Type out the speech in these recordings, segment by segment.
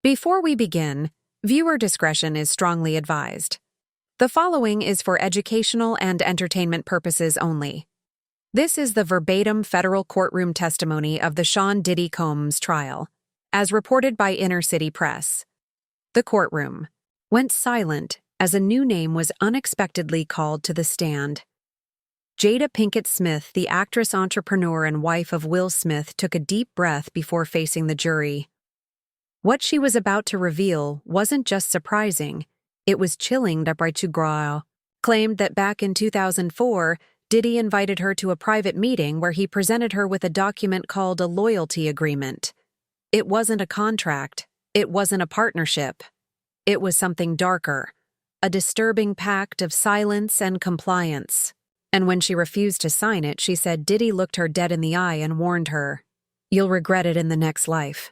Before we begin, viewer discretion is strongly advised. The following is for educational and entertainment purposes only. This is the verbatim federal courtroom testimony of the Sean Diddy Combs trial, as reported by Inner City Press. The courtroom went silent as a new name was unexpectedly called to the stand. Jada Pinkett Smith, the actress, entrepreneur, and wife of Will Smith, took a deep breath before facing the jury. What she was about to reveal wasn't just surprising, it was chilling. Claimed that back in 2004, Diddy invited her to a private meeting where he presented her with a document called a loyalty agreement. It wasn't a contract, it wasn't a partnership. It was something darker, a disturbing pact of silence and compliance. And when she refused to sign it, she said Diddy looked her dead in the eye and warned her, "You'll regret it in the next life."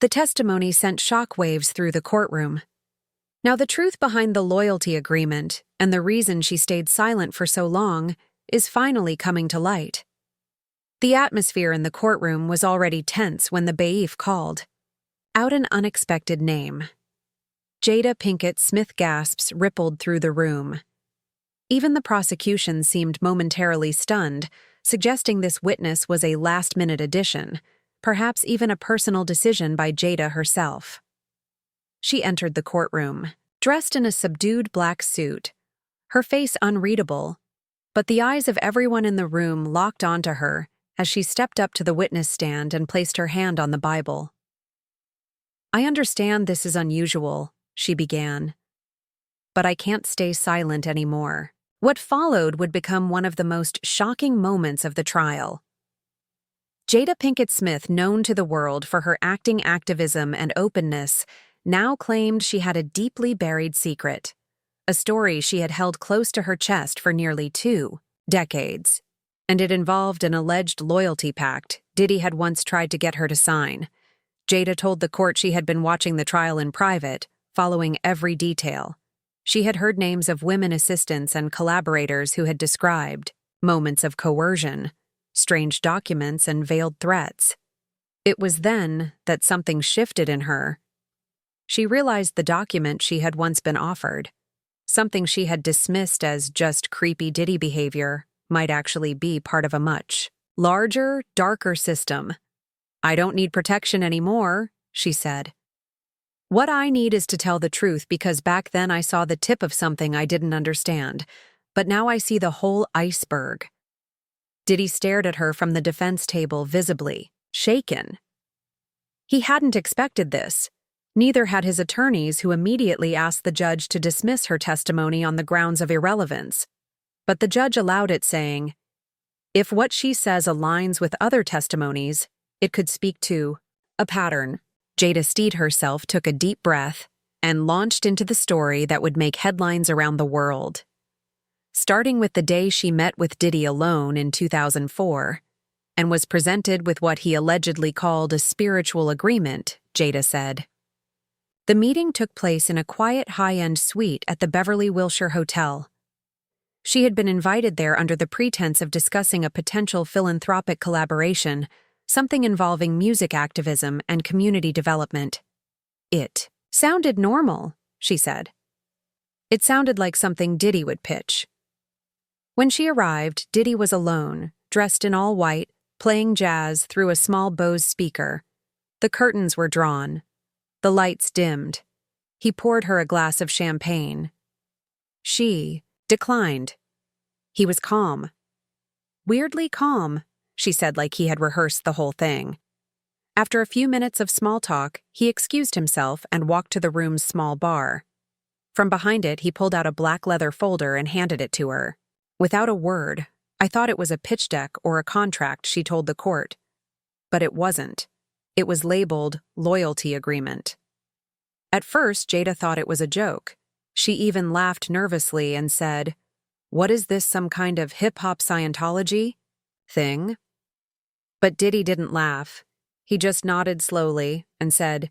The testimony sent shockwaves through the courtroom. Now, the truth behind the loyalty agreement and the reason she stayed silent for so long is finally coming to light. The atmosphere in the courtroom was already tense when the bailiff called out an unexpected name. Jada Pinkett Smith gasps rippled through the room. Even the prosecution seemed momentarily stunned, suggesting this witness was a last-minute addition, perhaps even a personal decision by Jada herself. She entered the courtroom, dressed in a subdued black suit, her face unreadable, but the eyes of everyone in the room locked onto her as she stepped up to the witness stand and placed her hand on the Bible. "I understand this is unusual," she began, "but I can't stay silent anymore." What followed would become one of the most shocking moments of the trial. Jada Pinkett Smith, known to the world for her acting activism and openness, now claimed she had a deeply buried secret, a story she had held close to her chest for nearly 2 decades, and it involved an alleged loyalty pact Diddy had once tried to get her to sign. Jada told the court she had been watching the trial in private, following every detail. She had heard names of women assistants and collaborators who had described moments of coercion, strange documents, and veiled threats. It was then that something shifted in her. She realized the document she had once been offered, something she had dismissed as just creepy Diddy behavior, might actually be part of a much larger, darker system. "I don't need protection anymore," she said. "What I need is to tell the truth because back then I saw the tip of something I didn't understand, but now I see the whole iceberg." Diddy stared at her from the defense table, visibly shaken. He hadn't expected this. Neither had his attorneys, who immediately asked the judge to dismiss her testimony on the grounds of irrelevance. But the judge allowed it, saying, "If what she says aligns with other testimonies, it could speak to a pattern." Jada steadied herself, took a deep breath, and launched into the story that would make headlines around the world. Starting with the day she met with Diddy alone in 2004, and was presented with what he allegedly called a spiritual agreement, Jada said. The meeting took place in a quiet high-end suite at the Beverly Wilshire Hotel. She had been invited there under the pretense of discussing a potential philanthropic collaboration, something involving music activism and community development. "It sounded normal," she said. "It sounded like something Diddy would pitch." When she arrived, Diddy was alone, dressed in all white, playing jazz through a small Bose speaker. The curtains were drawn. The lights dimmed. He poured her a glass of champagne. She declined. He was calm. "Weirdly calm," she said, like he had rehearsed the whole thing. After a few minutes of small talk, he excused himself and walked to the room's small bar. From behind it, he pulled out a black leather folder and handed it to her. Without a word, "I thought it was a pitch deck or a contract," she told the court. But it wasn't. It was labeled loyalty agreement. At first, Jada thought it was a joke. She even laughed nervously and said, "What is this, some kind of hip-hop Scientology thing?" But Diddy didn't laugh. He just nodded slowly and said,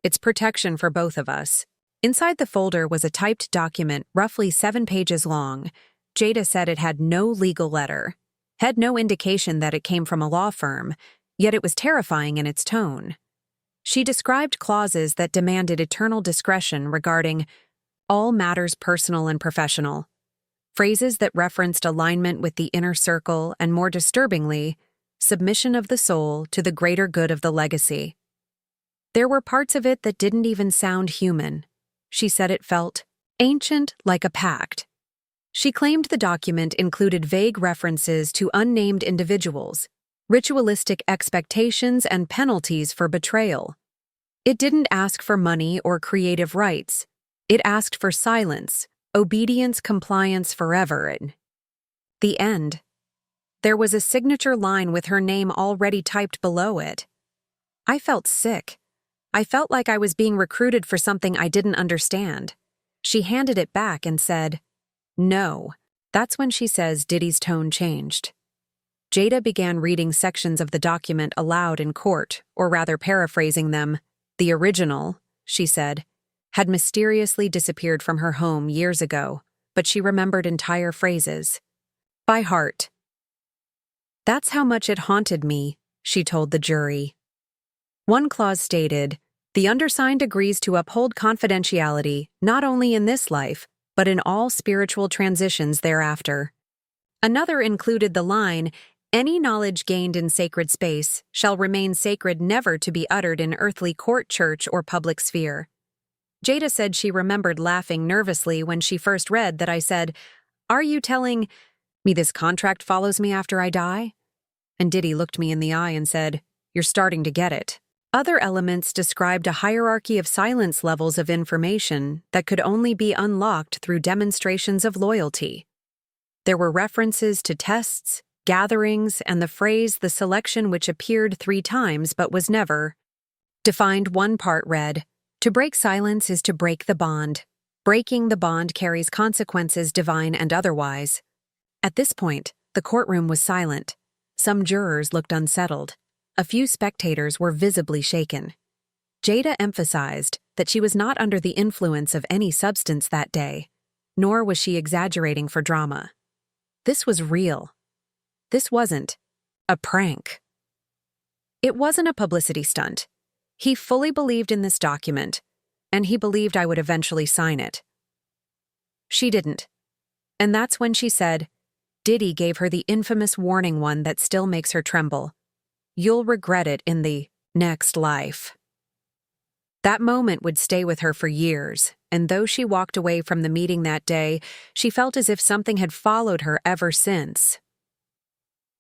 "It's protection for both of us." Inside the folder was a typed document roughly 7 pages long. Jada said it had no legal letter, had no indication that it came from a law firm, yet it was terrifying in its tone. She described clauses that demanded eternal discretion regarding all matters personal and professional, phrases that referenced alignment with the inner circle and, more disturbingly, submission of the soul to the greater good of the legacy. There were parts of it that didn't even sound human. She said it felt ancient, like a pact. She claimed the document included vague references to unnamed individuals, ritualistic expectations, and penalties for betrayal. It didn't ask for money or creative rights. It asked for silence, obedience, compliance forever. And the end. There was a signature line with her name already typed below it. I felt sick. I felt like I was being recruited for something I didn't understand. She handed it back and said, "No." That's when she says Diddy's tone changed. Jada began reading sections of the document aloud in court, or rather paraphrasing them. The original, she said, had mysteriously disappeared from her home years ago, but she remembered entire phrases. By heart. That's how much it haunted me, she told the jury. One clause stated, "The undersigned agrees to uphold confidentiality not only in this life, but in all spiritual transitions thereafter." Another included the line, "Any knowledge gained in sacred space shall remain sacred, never to be uttered in earthly court, church, or public sphere." Jada said she remembered laughing nervously when she first read that I said, "Are you telling me this contract follows me after I die?" And Diddy looked me in the eye and said, "You're starting to get it." Other elements described a hierarchy of silence levels of information that could only be unlocked through demonstrations of loyalty. There were references to tests, gatherings, and the phrase "the selection," which appeared 3 times but was never defined. One part read, "To break silence is to break the bond. Breaking the bond carries consequences, divine and otherwise." At this point, the courtroom was silent. Some jurors looked unsettled. A few spectators were visibly shaken. Jada emphasized that she was not under the influence of any substance that day, nor was she exaggerating for drama. This was real. This wasn't a prank. It wasn't a publicity stunt. He fully believed in this document, and he believed I would eventually sign it. She didn't. And that's when she said, Diddy gave her the infamous warning, one that still makes her tremble. "You'll regret it in the next life." That moment would stay with her for years, and though she walked away from the meeting that day, she felt as if something had followed her ever since.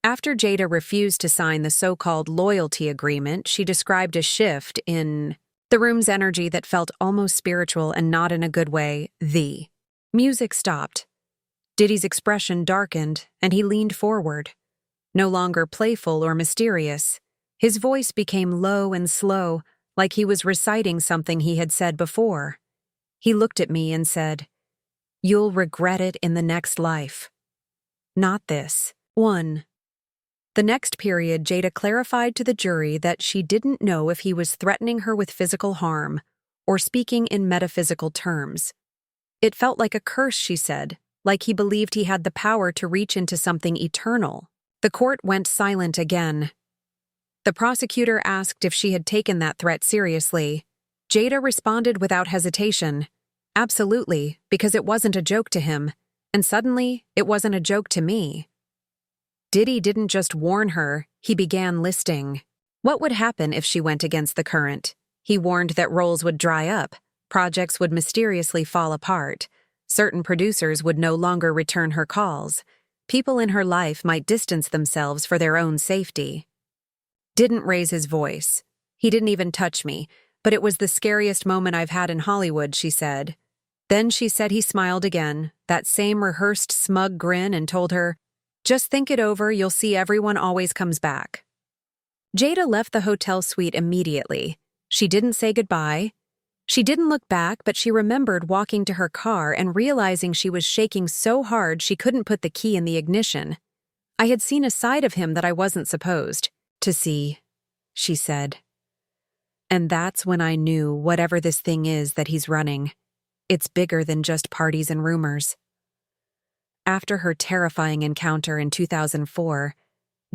After Jada refused to sign the so-called loyalty agreement, she described a shift in the room's energy that felt almost spiritual and not in a good way. The music stopped. Diddy's expression darkened, and he leaned forward. No longer playful or mysterious, his voice became low and slow, like he was reciting something he had said before. He looked at me and said, "You'll regret it in the next life. Not this one." The next period, Jada clarified to the jury that she didn't know if he was threatening her with physical harm or speaking in metaphysical terms. It felt like a curse, she said, like he believed he had the power to reach into something eternal. The court went silent again. The prosecutor asked if she had taken that threat seriously. Jada responded without hesitation, "Absolutely, because it wasn't a joke to him, and suddenly it wasn't a joke to me." Diddy didn't just warn her, he began listing what would happen if she went against the current. He warned that roles would dry up, projects would mysteriously fall apart, certain producers would no longer return her calls, people in her life might distance themselves for their own safety. Didn't raise his voice. He didn't even touch me, but it was the scariest moment I've had in Hollywood, she said. Then she said he smiled again, that same rehearsed smug grin, and told her, "Just think it over, you'll see everyone always comes back." Jada left the hotel suite immediately. She didn't say goodbye. She didn't look back, but she remembered walking to her car and realizing she was shaking so hard she couldn't put the key in the ignition. I had seen a side of him that I wasn't supposed to see, she said. And that's when I knew whatever this thing is that he's running, it's bigger than just parties and rumors. After her terrifying encounter in 2004,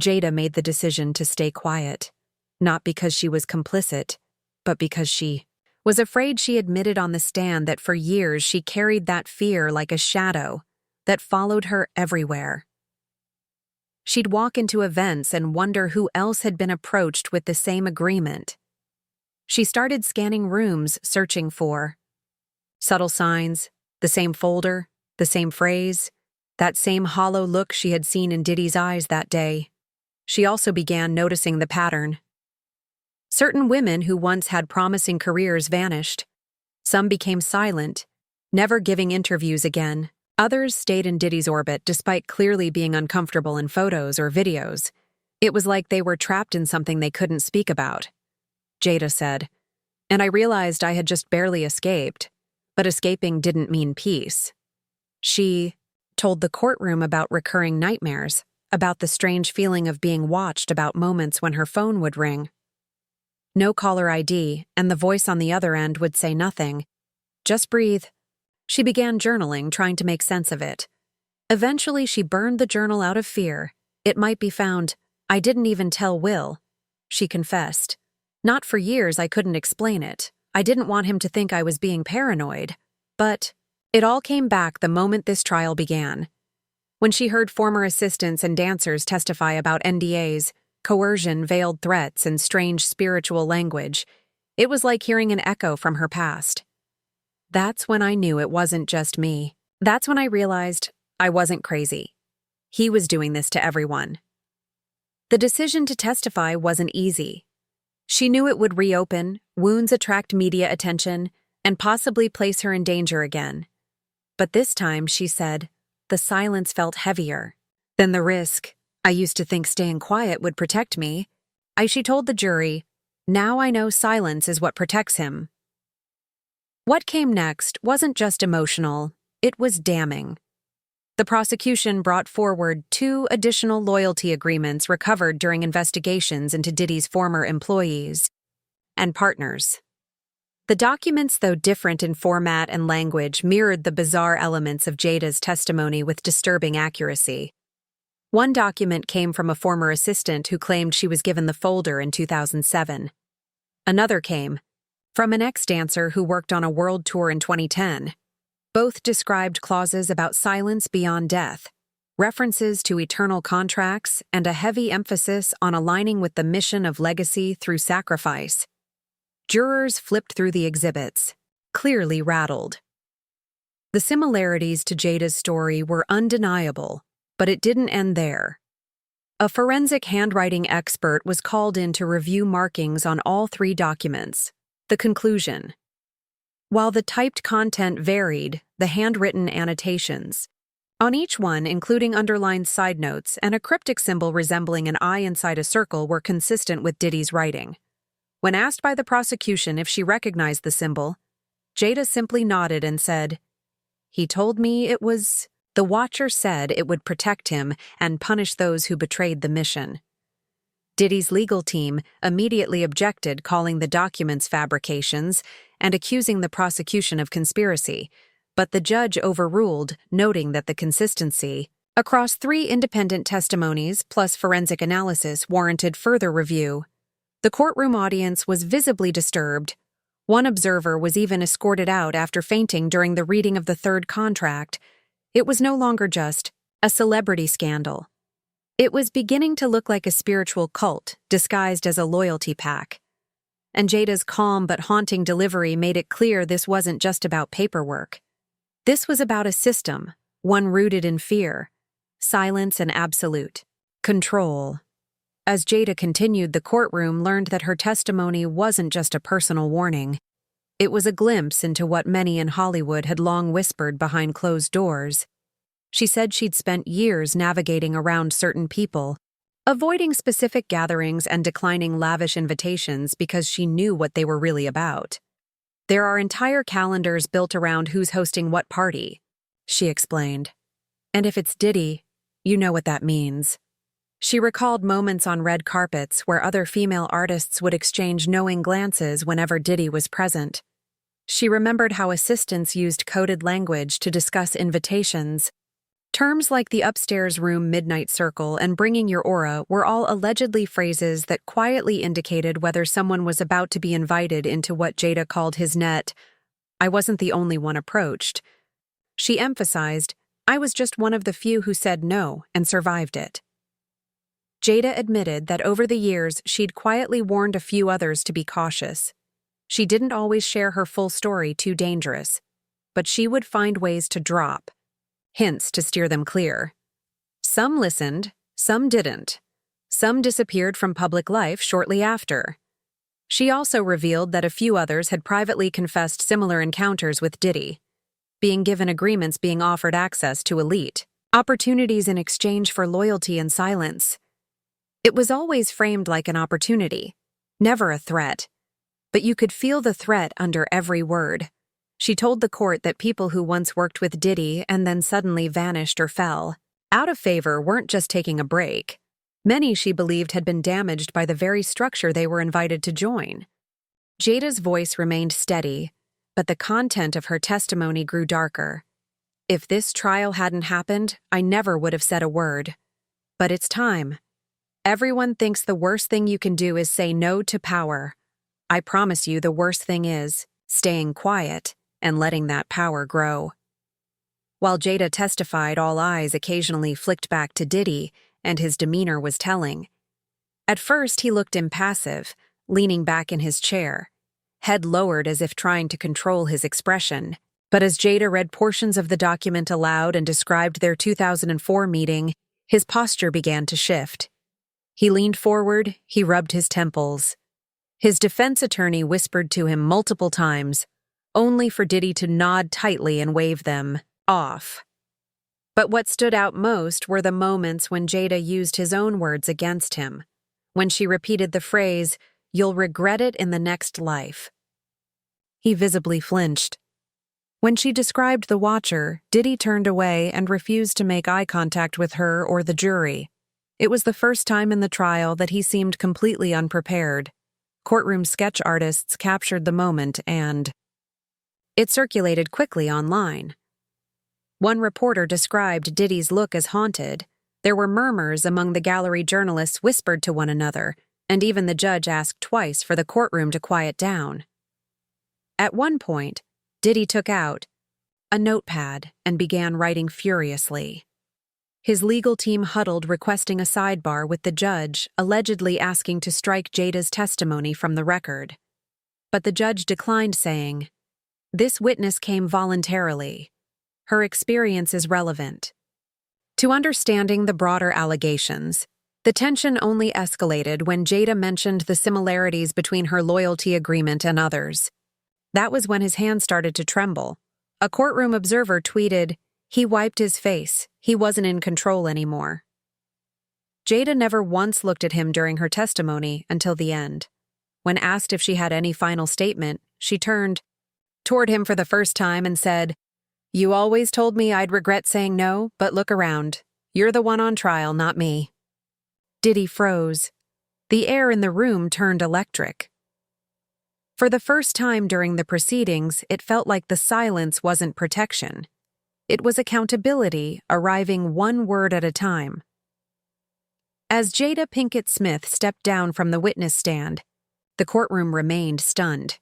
Jada made the decision to stay quiet, not because she was complicit, but because she was afraid. She admitted on the stand that for years she carried that fear like a shadow that followed her everywhere. She'd walk into events and wonder who else had been approached with the same agreement. She started scanning rooms, searching for subtle signs, the same folder, the same phrase, that same hollow look she had seen in Diddy's eyes that day. She also began noticing the pattern. Certain women who once had promising careers vanished. Some became silent, never giving interviews again. Others stayed in Diddy's orbit despite clearly being uncomfortable in photos or videos. It was like they were trapped in something they couldn't speak about. Jada said, and I realized I had just barely escaped, but escaping didn't mean peace. She told the courtroom about recurring nightmares, about the strange feeling of being watched, about moments when her phone would ring. No caller ID, and the voice on the other end would say nothing. Just breathe. She began journaling, trying to make sense of it. Eventually, she burned the journal out of fear. It might be found. I didn't even tell Will, she confessed. Not for years, I couldn't explain it. I didn't want him to think I was being paranoid. But it all came back the moment this trial began. When she heard former assistants and dancers testify about NDAs, coercion, veiled threats, and strange spiritual language, it was like hearing an echo from her past. That's when I knew it wasn't just me. That's when I realized I wasn't crazy. He was doing this to everyone. The decision to testify wasn't easy. She knew it would reopen, wounds attract media attention, and possibly place her in danger again. But this time, she said, the silence felt heavier than the risk. I used to think staying quiet would protect me. She told the jury, now I know silence is what protects him. What came next wasn't just emotional, it was damning. The prosecution brought forward 2 additional loyalty agreements recovered during investigations into Diddy's former employees and partners. The documents, though different in format and language, mirrored the bizarre elements of Jada's testimony with disturbing accuracy. One document came from a former assistant who claimed she was given the folder in 2007. Another came from an ex-dancer who worked on a world tour in 2010. Both described clauses about silence beyond death, references to eternal contracts, and a heavy emphasis on aligning with the mission of legacy through sacrifice. Jurors flipped through the exhibits, clearly rattled. The similarities to Jada's story were undeniable, but it didn't end there. A forensic handwriting expert was called in to review markings on all 3 documents. The conclusion: while the typed content varied, the handwritten annotations on each one, including underlined side notes and a cryptic symbol resembling an eye inside a circle, were consistent with Diddy's writing. When asked by the prosecution if she recognized the symbol, Jada simply nodded and said, "He told me it was." The watcher said it would protect him and punish those who betrayed the mission. Diddy's legal team immediately objected, calling the documents fabrications and accusing the prosecution of conspiracy, but the judge overruled, noting that the consistency across 3 independent testimonies plus forensic analysis warranted further review. The courtroom audience was visibly disturbed. One observer was even escorted out after fainting during the reading of the 3rd contract. It was no longer just a celebrity scandal. It was beginning to look like a spiritual cult disguised as a loyalty pack. And Jada's calm but haunting delivery made it clear this wasn't just about paperwork. This was about a system, one rooted in fear, silence, and absolute control. As Jada continued, the courtroom learned that her testimony wasn't just a personal warning. It was a glimpse into what many in Hollywood had long whispered behind closed doors. She said she'd spent years navigating around certain people, avoiding specific gatherings and declining lavish invitations because she knew what they were really about. There are entire calendars built around who's hosting what party, she explained. And if it's Diddy, you know what that means. She recalled moments on red carpets where other female artists would exchange knowing glances whenever Diddy was present. She remembered how assistants used coded language to discuss invitations, Terms like the upstairs room midnight circle and bringing your aura were all allegedly phrases that quietly indicated whether someone was about to be invited into what Jada called his net. I wasn't the only one approached. She emphasized, I was just one of the few who said no and survived it. Jada admitted that over the years she'd quietly warned a few others to be cautious. She didn't always share her full story, too dangerous, but she would find ways to drop hints to steer them clear. Some listened, some didn't. Some disappeared from public life shortly after. She also revealed that a few others had privately confessed similar encounters with Diddy, being given agreements, being offered access to elite, opportunities in exchange for loyalty and silence. It was always framed like an opportunity, never a threat, but you could feel the threat under every word. She told the court that people who once worked with Diddy and then suddenly vanished or fell out of favor weren't just taking a break. Many, she believed, had been damaged by the very structure they were invited to join. Jada's voice remained steady, but the content of her testimony grew darker. If this trial hadn't happened, I never would have said a word. But it's time. Everyone thinks the worst thing you can do is say no to power. I promise you the worst thing is staying quiet and letting that power grow. While Jada testified, all eyes occasionally flicked back to Diddy, and his demeanor was telling. At first, he looked impassive, leaning back in his chair, head lowered as if trying to control his expression. But as Jada read portions of the document aloud and described their 2004 meeting, his posture began to shift. He leaned forward, he rubbed his temples. His defense attorney whispered to him multiple times, only for Diddy to nod tightly and wave them off. But what stood out most were the moments when Jada used his own words against him, when she repeated the phrase, "You'll regret it in the next life." He visibly flinched. When she described the watcher, Diddy turned away and refused to make eye contact with her or the jury. It was the first time in the trial that he seemed completely unprepared. Courtroom sketch artists captured the moment and it circulated quickly online. One reporter described Diddy's look as haunted. There were murmurs among the gallery journalists whispered to one another, and even the judge asked twice for the courtroom to quiet down. At one point, Diddy took out a notepad and began writing furiously. His legal team huddled, requesting a sidebar with the judge, allegedly asking to strike Jada's testimony from the record. But the judge declined, saying, "This witness came voluntarily. Her experience is relevant." To understanding the broader allegations, the tension only escalated when Jada mentioned the similarities between her loyalty agreement and others. That was when his hand started to tremble. A courtroom observer tweeted, "He wiped his face. He wasn't in control anymore." Jada never once looked at him during her testimony until the end. When asked if she had any final statement, she turned toward him for the first time and said, "You always told me I'd regret saying no, but look around. You're the one on trial, not me." Diddy froze. The air in the room turned electric. For the first time during the proceedings, it felt like the silence wasn't protection. It was accountability, arriving one word at a time. As Jada Pinkett Smith stepped down from the witness stand, the courtroom remained stunned.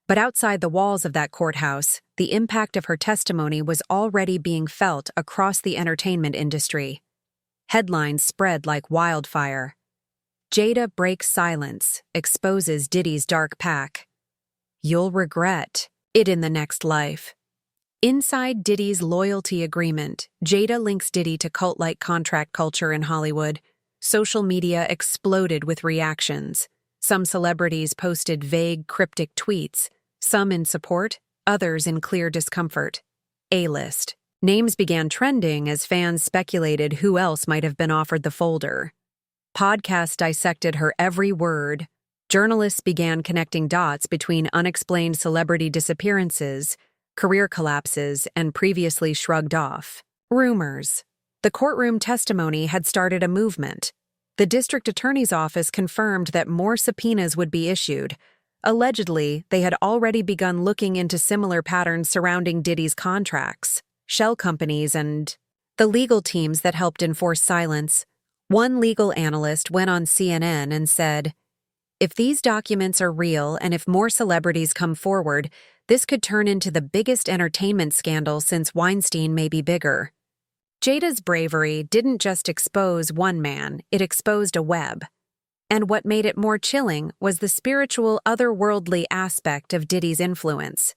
But outside the walls of that courthouse, the impact of her testimony was already being felt across the entertainment industry. Headlines spread like wildfire. Jada breaks silence, exposes Diddy's dark pack. You'll regret it in the next life. Inside Diddy's loyalty agreement, Jada links Diddy to cult-like contract culture in Hollywood. Social media exploded with reactions. Some celebrities posted vague, cryptic tweets, some in support, others in clear discomfort. A-list. Names began trending as fans speculated who else might have been offered the folder. Podcasts dissected her every word. Journalists began connecting dots between unexplained celebrity disappearances, career collapses, and previously shrugged off rumors. The courtroom testimony had started a movement. The district attorney's office confirmed that more subpoenas would be issued. Allegedly, they had already begun looking into similar patterns surrounding Diddy's contracts, shell companies, and The legal teams that helped enforce silence. One legal analyst went on CNN and said, "If these documents are real and if more celebrities come forward, this could turn into the biggest entertainment scandal since Weinstein, may be bigger." Jada's bravery didn't just expose one man, it exposed a web. And what made it more chilling was the spiritual, otherworldly aspect of Diddy's influence.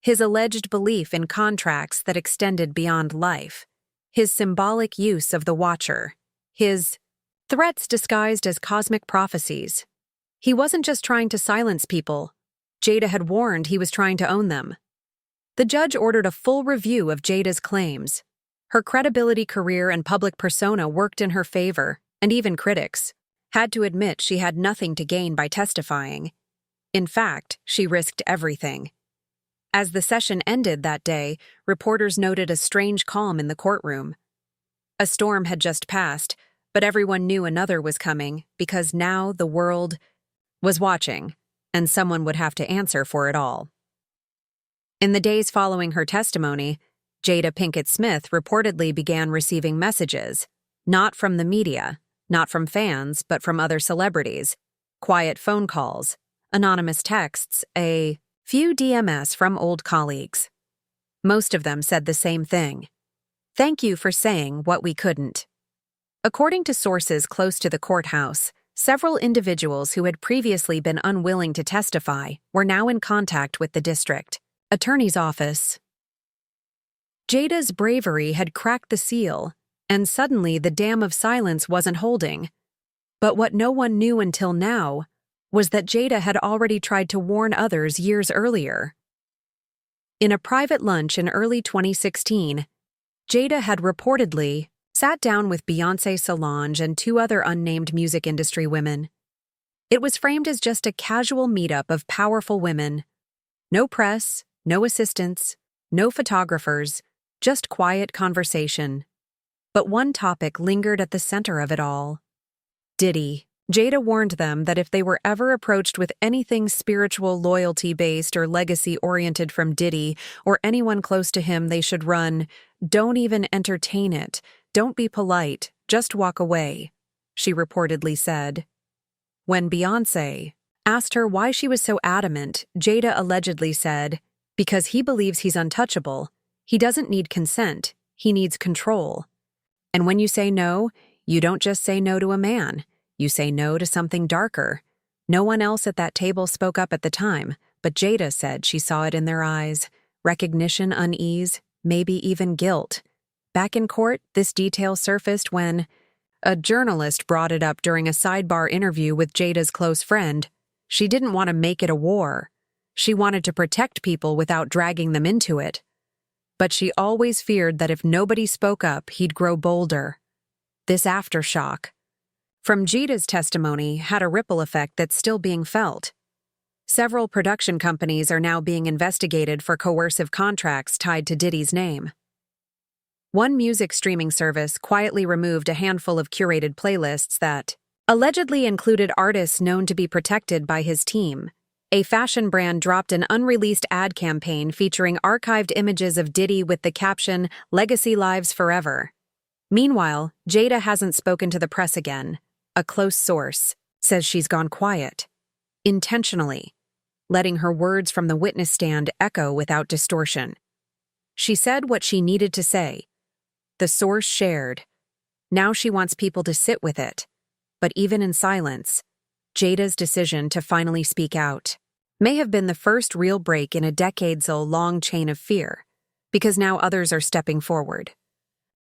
His alleged belief in contracts that extended beyond life. His symbolic use of the Watcher. His threats disguised as cosmic prophecies. He wasn't just trying to silence people. Jada had warned he was trying to own them. The judge ordered a full review of Jada's claims. Her credibility, career, and public persona worked in her favor, and even critics had to admit she had nothing to gain by testifying. In fact, she risked everything. As the session ended that day, reporters noted a strange calm in the courtroom. A storm had just passed, but everyone knew another was coming because now the world was watching, and someone would have to answer for it all. In the days following her testimony, Jada Pinkett Smith reportedly began receiving messages, not from the media, not from fans, but from other celebrities, quiet phone calls, anonymous texts, a few DMs from old colleagues. Most of them said the same thing. "Thank you for saying what we couldn't." According to sources close to the courthouse, several individuals who had previously been unwilling to testify were now in contact with the district attorney's office. Jada's bravery had cracked the seal, and suddenly the dam of silence wasn't holding. But what no one knew until now was that Jada had already tried to warn others years earlier. In a private lunch in early 2016, Jada had reportedly sat down with Beyoncé, Solange, and two other unnamed music industry women. It was framed as just a casual meetup of powerful women. No press, no assistants, no photographers, just quiet conversation. But one topic lingered at the center of it all. Diddy. Jada warned them that if they were ever approached with anything spiritual, loyalty-based, or legacy-oriented from Diddy or anyone close to him, they should run. "Don't even entertain it. Don't be polite. Just walk away," she reportedly said. When Beyoncé asked her why she was so adamant, Jada allegedly said, "Because he believes he's untouchable. He doesn't need consent. He needs control. And when you say no, you don't just say no to a man. You say no to something darker." No one else at that table spoke up at the time, but Jada said she saw it in their eyes. Recognition, unease, maybe even guilt. Back in court, this detail surfaced when a journalist brought it up during a sidebar interview with Jada's close friend. She didn't want to make it a war. She wanted to protect people without dragging them into it. But she always feared that if nobody spoke up, he'd grow bolder. This aftershock from Jada's testimony had a ripple effect that's still being felt. Several production companies are now being investigated for coercive contracts tied to Diddy's name. One music streaming service quietly removed a handful of curated playlists that allegedly included artists known to be protected by his team. A fashion brand dropped an unreleased ad campaign featuring archived images of Diddy with the caption, "Legacy Lives Forever." Meanwhile, Jada hasn't spoken to the press again. A close source says she's gone quiet, intentionally, letting her words from the witness stand echo without distortion. She said what she needed to say. The source shared. Now she wants people to sit with it. But even in silence, Jada's decision to finally speak out may have been the first real break in a decades-long chain of fear, because now others are stepping forward.